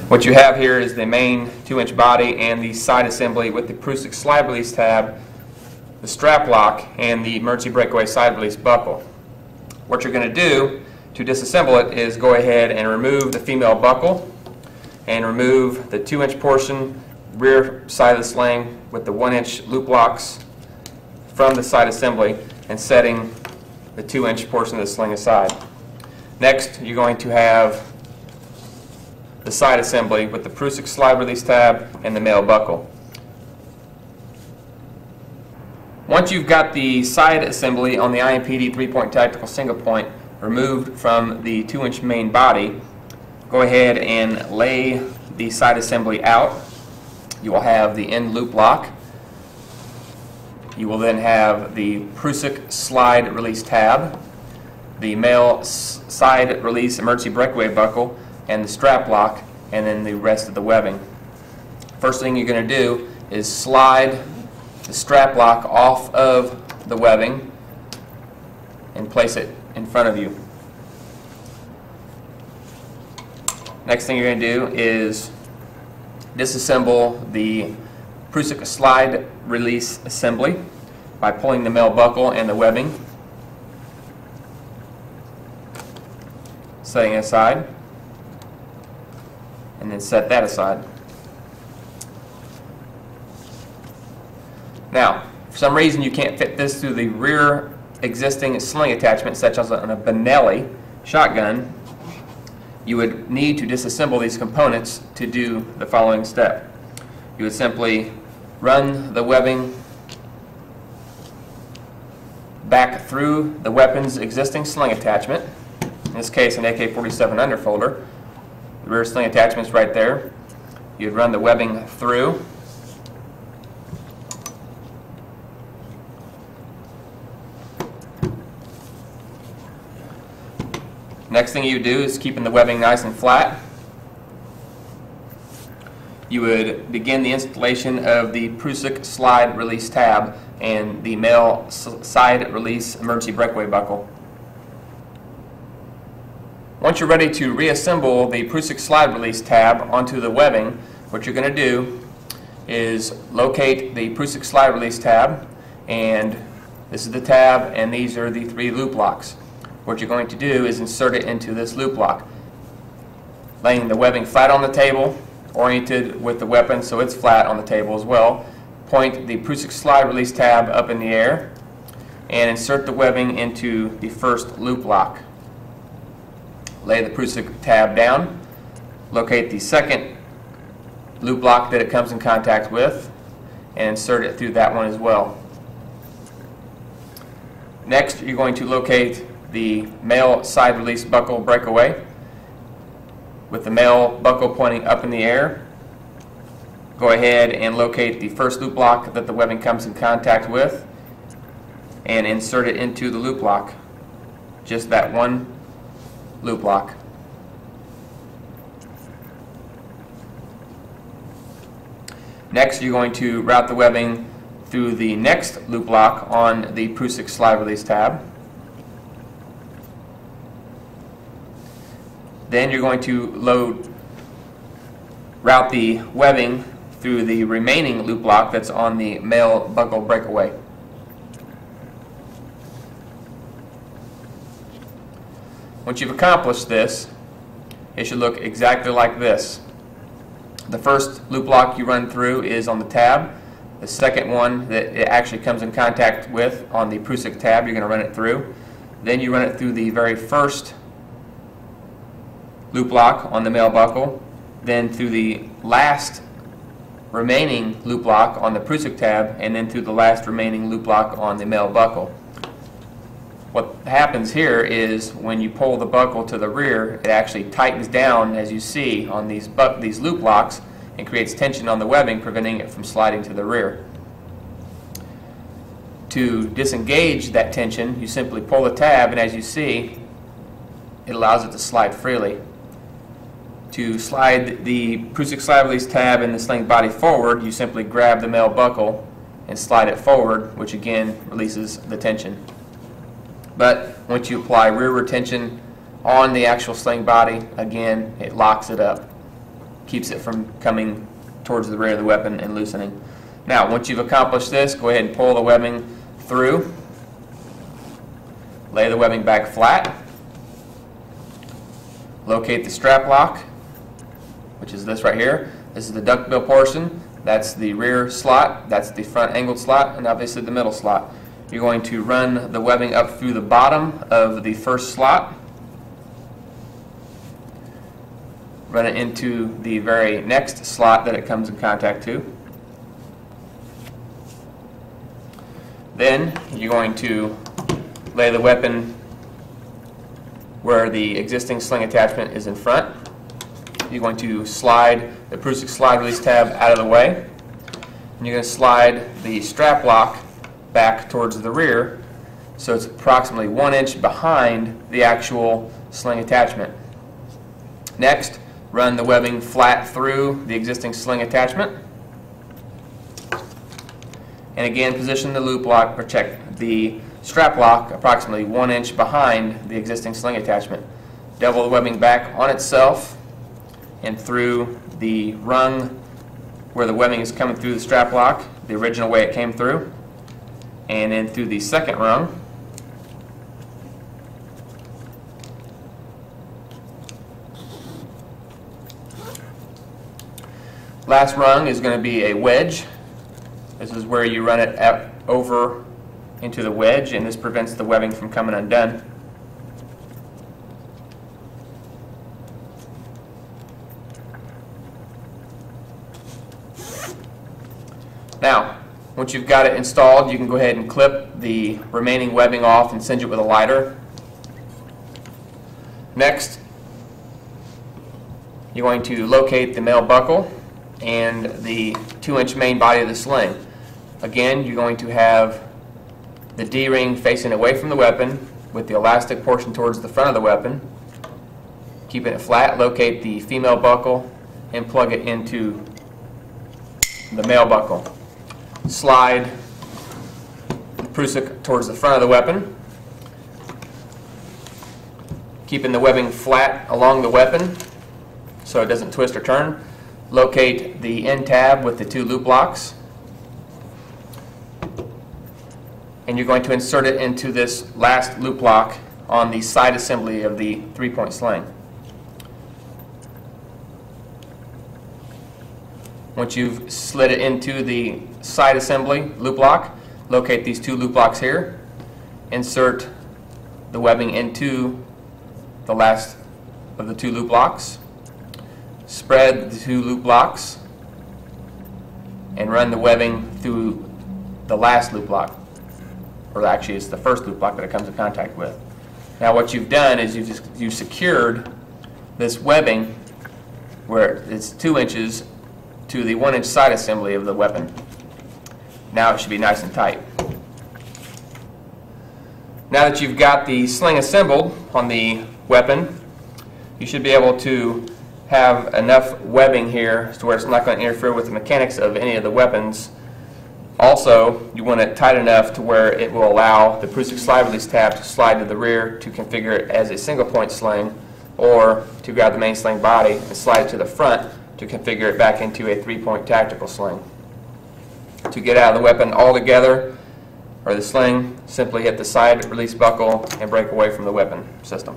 What you have here is the main 2-inch body and the side assembly with the Prussik Slide Release Tab, the strap lock, and the emergency breakaway side release buckle. What you're going to do to disassemble it is go ahead and remove the female buckle and remove the 2-inch portion, rear side of the sling with the 1-inch loop locks from the side assembly and setting the 2-inch portion of the sling aside. Next, you're going to have the side assembly with the Prussik Slide Release Tab and the male buckle. Once you've got the side assembly on the IMPD 3-point tactical single point removed from the 2-inch main body, go ahead and lay the side assembly out. You will have the end loop lock. You will then have the Prussik Slide Release Tab, the male side release emergency breakaway buckle, and the strap lock, and then the rest of the webbing. First thing you're going to do is slide the strap lock off of the webbing and place it in front of you. Next thing you're going to do is disassemble the Prussik Slide Release assembly by pulling the male buckle and the webbing, setting it aside, and then set that aside. Now, for some reason you can't fit this through the rear existing sling attachment, such as on a Benelli shotgun, you would need to disassemble these components to do the following step. You would simply run the webbing back through the weapon's existing sling attachment, in this case an AK-47 underfolder. The rear sling attachment's right there. You'd run the webbing through. Next thing you do is keeping the webbing nice and flat. You would begin the installation of the Prussik Slide Release Tab and the male side release emergency breakaway buckle. Once you're ready to reassemble the Prussik Slide Release Tab onto the webbing, what you're going to do is locate the Prussik Slide Release Tab, and this is the tab, and these are the 3 loop locks. What you're going to do is insert it into this loop lock, laying the webbing flat on the table, oriented with the weapon so it's flat on the table as well. Point the Prussik Slide Release Tab up in the air and insert the webbing into the first loop lock. Lay the Prussik tab down, locate the second loop lock that it comes in contact with, and insert it through that one as well. Next, you're going to locate the male side release buckle breakaway. With the male buckle pointing up in the air, go ahead and locate the first loop lock that the webbing comes in contact with and insert it into the loop lock. Just that one loop lock. Next, you're going to route the webbing through the next loop lock on the Prussik Slide Release Tab. Then you're going to route the webbing through the remaining loop lock that's on the male buckle breakaway. Once you've accomplished this, it should look exactly like this. The first loop lock you run through is on the tab. The second one that it actually comes in contact with on the Prussik tab, you're going to run it through. Then you run it through the very first loop lock on the male buckle, then through the last remaining loop lock on the Prussik tab, and then through the last remaining loop lock on the male buckle. What happens here is when you pull the buckle to the rear, it actually tightens down, as you see, on these loop locks and creates tension on the webbing, preventing it from sliding to the rear. To disengage that tension, you simply pull the tab, and as you see, it allows it to slide freely. To slide the Prussik Slide Release Tab and the sling body forward, you simply grab the male buckle and slide it forward, which again releases the tension. But once you apply rear retention on the actual sling body, again, it locks it up. keeps it from coming towards the rear of the weapon and loosening. Now, once you've accomplished this, go ahead and pull the webbing through. Lay the webbing back flat. Locate the strap lock, which is this right here. This is the duckbill portion. That's the rear slot. That's the front angled slot, and obviously the middle slot. You're going to run the webbing up through the bottom of the first slot. Run it into the very next slot that it comes in contact to. Then you're going to lay the weapon where the existing sling attachment is in front. You're going to slide the Prussik Slide Release Tab out of the way. And you're going to slide the strap lock back towards the rear so it's approximately 1 inch behind the actual sling attachment. Next, run the webbing flat through the existing sling attachment. And again, position the loop lock, or check the strap lock approximately 1 inch behind the existing sling attachment. Double the webbing back on itself and through the rung where the webbing is coming through the strap lock, the original way it came through, and then through the second rung. Last rung is going to be a wedge. This is where you run it over into the wedge, and this prevents the webbing from coming undone. Now, once you've got it installed, you can go ahead and clip the remaining webbing off and singe it with a lighter. Next, you're going to locate the male buckle and the 2-inch main body of the sling. Again, you're going to have the D-ring facing away from the weapon with the elastic portion towards the front of the weapon. Keeping it flat, locate the female buckle and plug it into the male buckle. Slide the prusik towards the front of the weapon, keeping the webbing flat along the weapon so it doesn't twist or turn. Locate the end tab with the 2 loop locks, and you're going to insert it into this last loop lock on the side assembly of the 3-point sling. Once you've slid it into the side assembly loop lock, locate these 2 loop locks here, insert the webbing into the last of the 2 loop locks, spread the 2 loop locks, and run the webbing through the last loop lock, or actually it's the first loop lock that it comes in contact with. Now what you've done is you've secured this webbing where it's 2 inches to the 1-inch side assembly of the weapon. Now it should be nice and tight. Now that you've got the sling assembled on the weapon, you should be able to have enough webbing here to where it's not going to interfere with the mechanics of any of the weapons. Also, you want it tight enough to where it will allow the Prussik Slide Release Tab to slide to the rear to configure it as a single point sling, or to grab the main sling body and slide it to the front to configure it back into a 3-point tactical sling. To get out of the weapon altogether, or the sling, simply hit the side release buckle and break away from the weapon system.